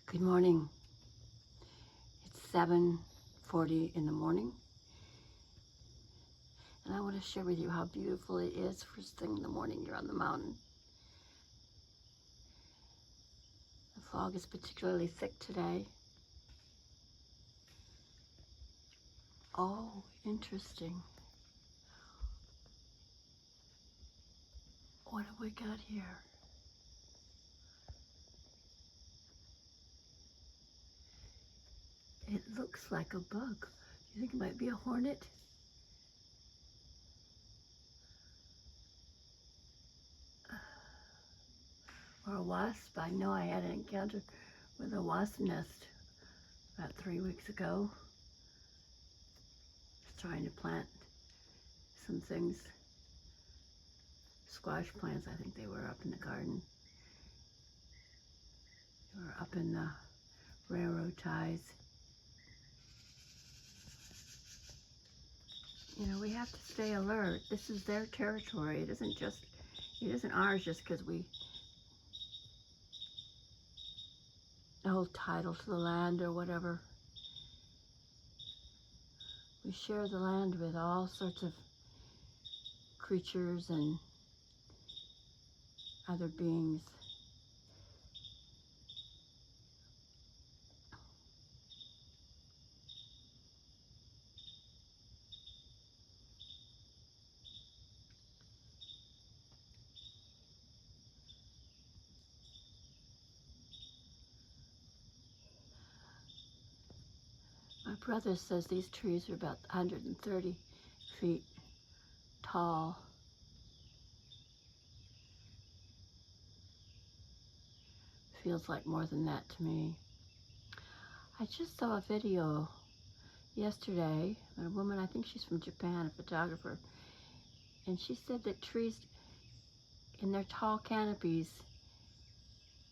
Good morning. It's 7:40 in the morning, and I want to share with you how beautiful it is first thing in the morning. You're on the mountain. The fog is particularly thick today. Oh, interesting. What have we got here? It looks like a bug. Do you think it might be a hornet? Or a wasp? I know I had an encounter with a wasp nest about 3 weeks ago. I was trying to plant some things, squash plants. I think they were up in the garden. They were up in the railroad ties. You know, we have to stay alert. This is their territory. It isn't ours just because we hold title to the land or whatever. We share the land with all sorts of creatures and other beings. My brother says these trees are about 130 feet tall. Feels like more than that to me. I just saw a video yesterday of a woman, I think she's from Japan, a photographer, and she said that trees in their tall canopies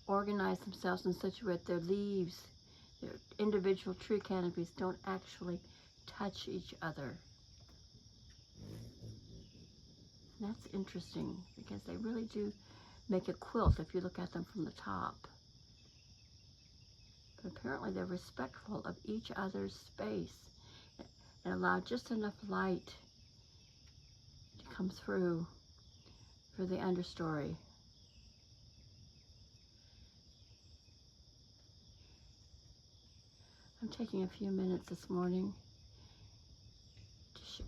organize themselves in such a way that their leaves, their individual tree canopies, don't actually touch each other. And that's interesting because they really do make a quilt if you look at them from the top. But apparently they're respectful of each other's space and allow just enough light to come through for the understory. I'm taking a few minutes this morning to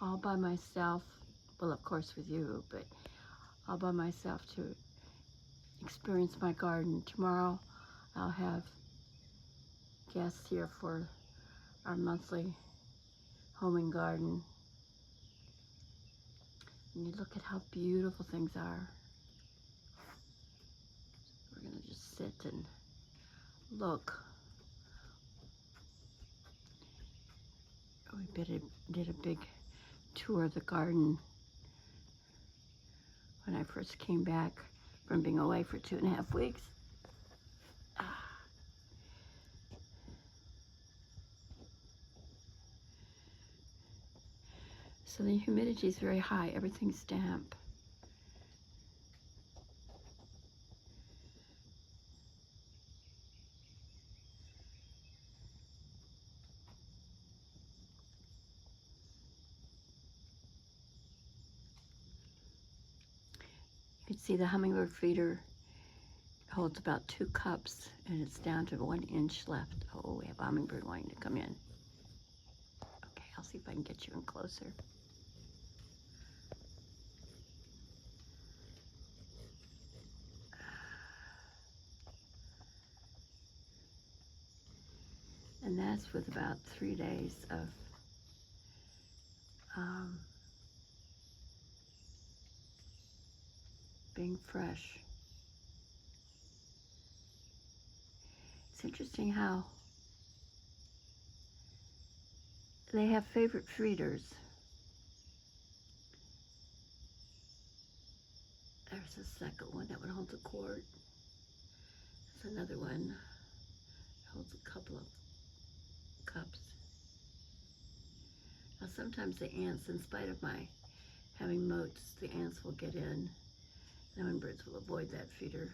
all by myself, well, of course with you, but all by myself to experience my garden. Tomorrow I'll have guests here for our monthly home and garden. And you look at how beautiful things are. We're gonna just sit and look. We did a big tour of the garden when I first came back from being away for 2.5 weeks. So the humidity is very high, everything's damp. You can see the hummingbird feeder holds about 2 cups and it's down to 1 inch left. Oh, we have a hummingbird wanting to come in. Okay, I'll see if I can get you in closer. And that's with about 3 days of being fresh. It's interesting how they have favorite feeders. There's a second one, that one holds a quart. There's another one, holds a couple of cups. Now sometimes the ants, in spite of my having moats, the ants will get in. Hummingbirds will avoid that feeder.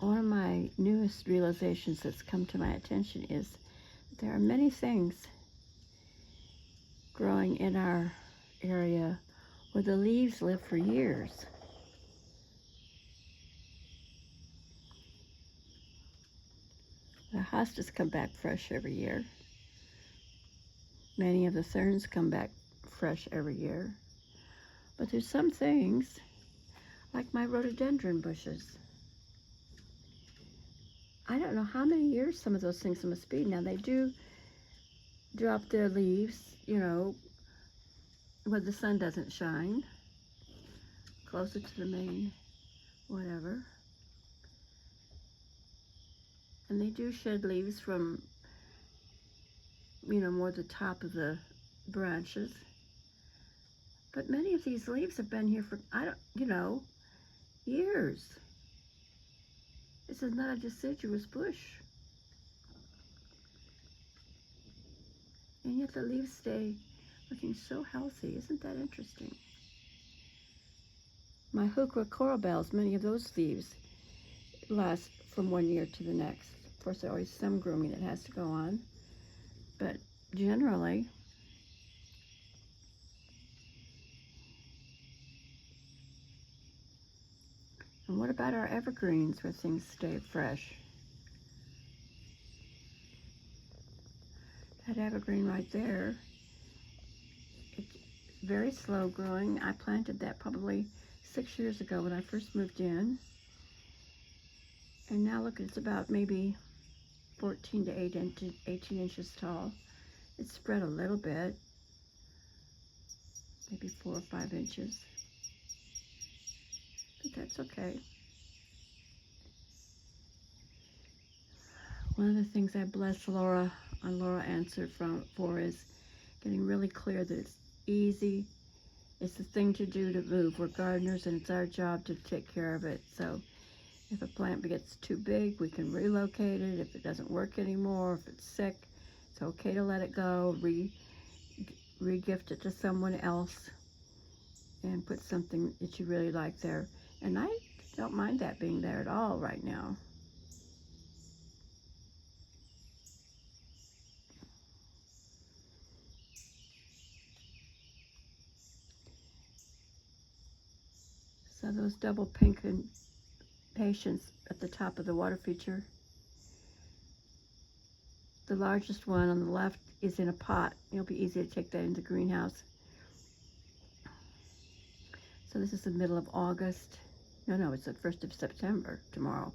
one of my newest realizations that's come to my attention is that there are many things growing in our area where the leaves live for years. The hostas come back fresh every year. Many of the ferns come back fresh every year. But there's some things, like my rhododendron bushes. I don't know how many years some of those things must be. Now, they do drop their leaves, when the sun doesn't shine, closer to the main whatever. And they do shed leaves from, more the top of the branches. But many of these leaves have been here for, years. This is not a deciduous bush. And yet the leaves stay looking so healthy. Isn't that interesting? My heuchera coral bells, many of those leaves last from one year to the next. Of course, there's always some grooming that has to go on. But generally, and what about our evergreens where things stay fresh? That evergreen right there, it's very slow growing. I planted that probably 6 years ago when I first moved in. And now look, it's about maybe 14 to 18 inches tall. It's spread a little bit, maybe 4 or 5 inches. But that's okay. One of the things I bless Laura answered for is getting really clear that it's easy. It's the thing to do to move. We're gardeners and it's our job to take care of it. So if a plant gets too big, we can relocate it. If it doesn't work anymore, if it's sick, it's okay to let it go, re-gift it to someone else and put something that you really like there. And I don't mind that being there at all right now. So those double pink and patience at the top of the water feature. The largest one on the left is in a pot. It'll be easy to take that into the greenhouse. So this is the middle of August. No, it's the 1st of September tomorrow.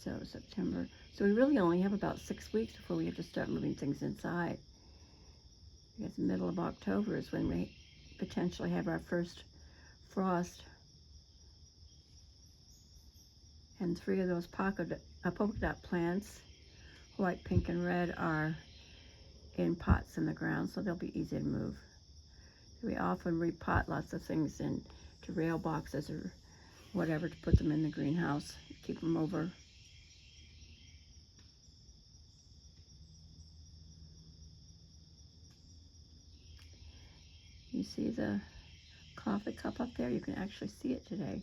So September. So we really only have about 6 weeks before we have to start moving things inside. Because the middle of October is when we potentially have our first frost. And 3 of those polka dot plants, white, pink, and red, are in pots in the ground, so they'll be easy to move. We often repot lots of things into rail boxes or whatever to put them in the greenhouse, keep them over. You see the coffee cup up there? You can actually see it today.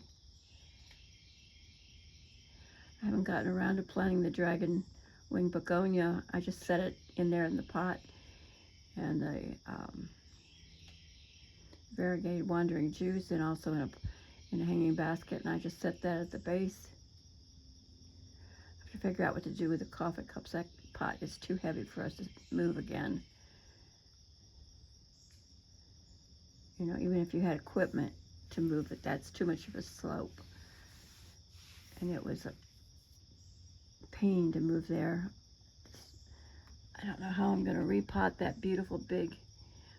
I haven't gotten around to planting the dragon wing begonia. I just set it in there in the pot, and the variegated wandering Jews, and also in a hanging basket, and I just set that at the base. I have to figure out what to do with the coffee cups. That pot is too heavy for us to move again. Even if you had equipment to move it, that's too much of a slope. And it was a pain to move there. I don't know how I'm going to repot that beautiful big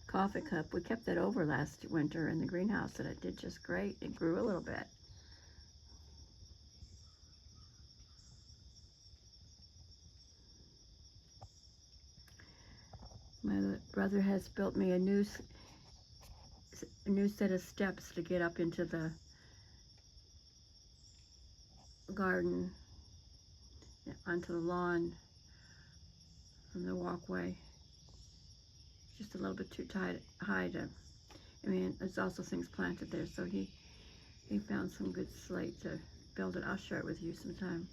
coffee cup. We kept that over last winter in the greenhouse, and it did just great. It grew a little bit. My brother has built me a new set of steps to get up into the garden, onto the lawn from the walkway. Just a little bit too high to, there's also things planted there, so he found some good slate to build it. I'll share it with you sometime.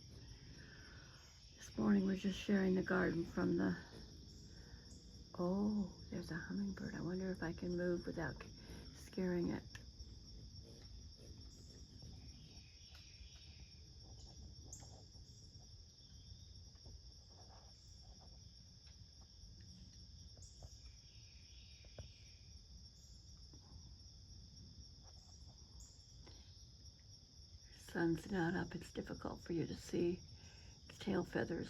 This morning we're just sharing the garden from the, oh, there's a hummingbird. I wonder if I can move without scaring it. Sun's not up, it's difficult for you to see its tail feathers.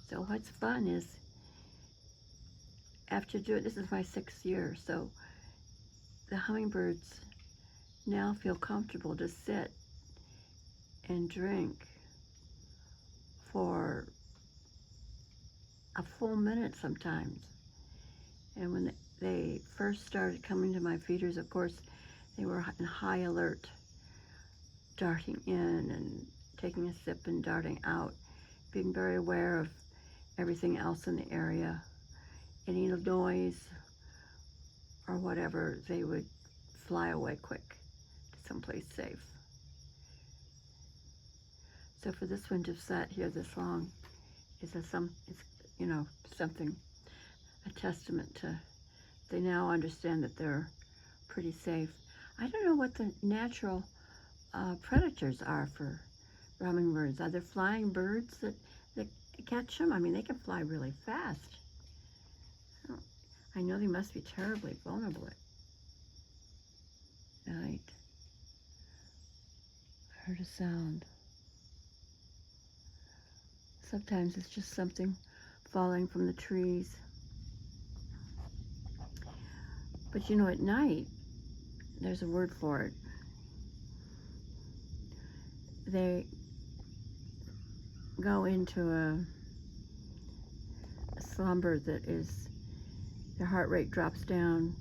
So what's fun is, after doing, this is my 6th year, so the hummingbirds now feel comfortable to sit and drink for a full minute sometimes. And when they first started coming to my feeders, of course, they were in high alert, darting in and taking a sip and darting out, being very aware of everything else in the area. Any noise or whatever, they would fly away quick to someplace safe. So for this one to sit here this long is it's something, a testament to, they now understand that they're pretty safe. I don't know what the natural predators are for hummingbirds. Are there flying birds that catch them? I mean, they can fly really fast. I know they must be terribly vulnerable at night. I heard a sound. Sometimes it's just something falling from the trees. But you know, at night, there's a word for it. They go into a slumber that is, their heart rate drops down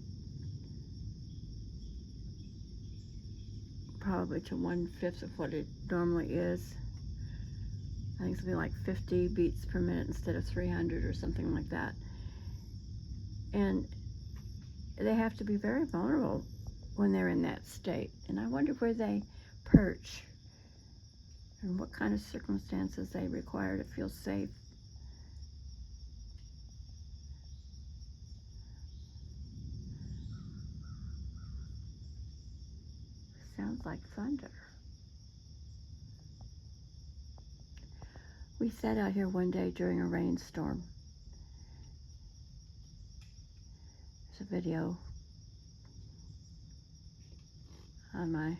probably to 1/5 of what it normally is. I think something like 50 beats per minute instead of 300 or something like that. And they have to be very vulnerable when they're in that state. And I wonder where they perch and what kind of circumstances they require to feel safe. Sounds like thunder. We sat out here one day during a rainstorm. There's a video on my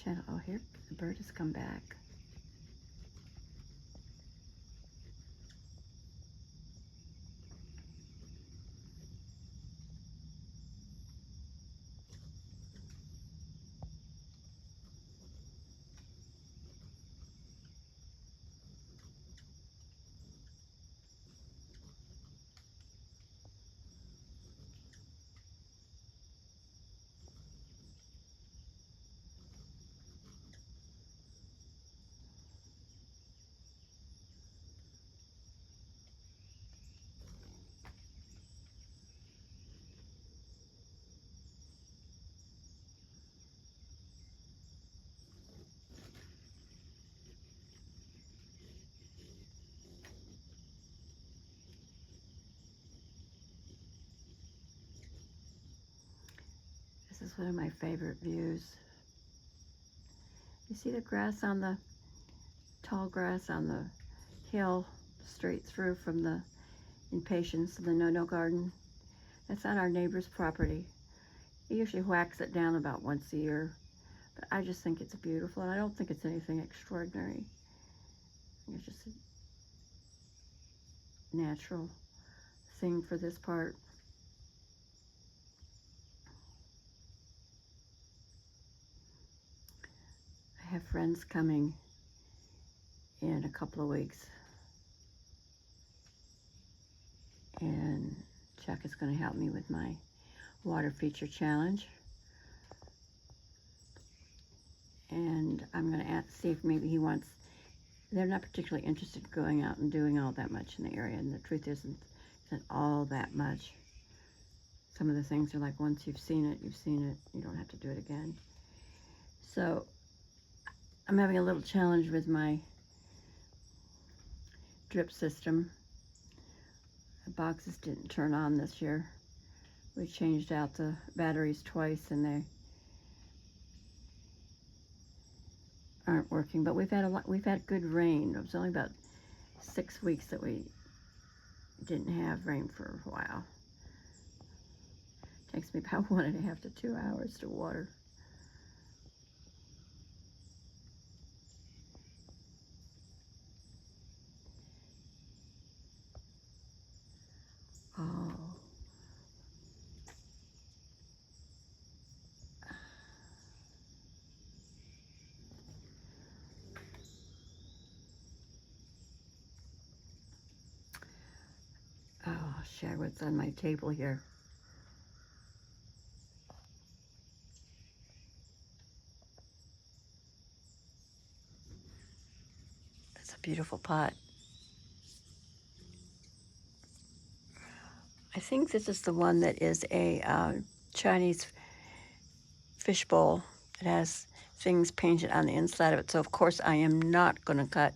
channel. Oh, here, the bird has come back. This is one of my favorite views. You see the grass on the, tall grass on the hill straight through from the impatiens to the no-no garden? That's on our neighbor's property. He usually whacks it down about once a year, but I just think it's beautiful, and I don't think it's anything extraordinary. I think it's just a natural thing for this part. I have friends coming in a couple of weeks, and Chuck is going to help me with my water feature challenge, and I'm going to see if maybe he wants they're not particularly interested in going out and doing all that much in the area. And the truth isn't all that much. Some of the things are like, once you've seen it, you've seen it. You don't have to do it again. So I'm having a little challenge with my drip system. The boxes didn't turn on this year. We changed out the batteries twice and they aren't working. But we've had good rain. It was only about 6 weeks that we didn't have rain for a while. It takes me about 1.5 to 2 hours to water. Oh. Oh, share what's on my table here. It's a beautiful pot. I think this is the one that is a Chinese fish bowl. It has things painted on the inside of it. So of course I am not going to cut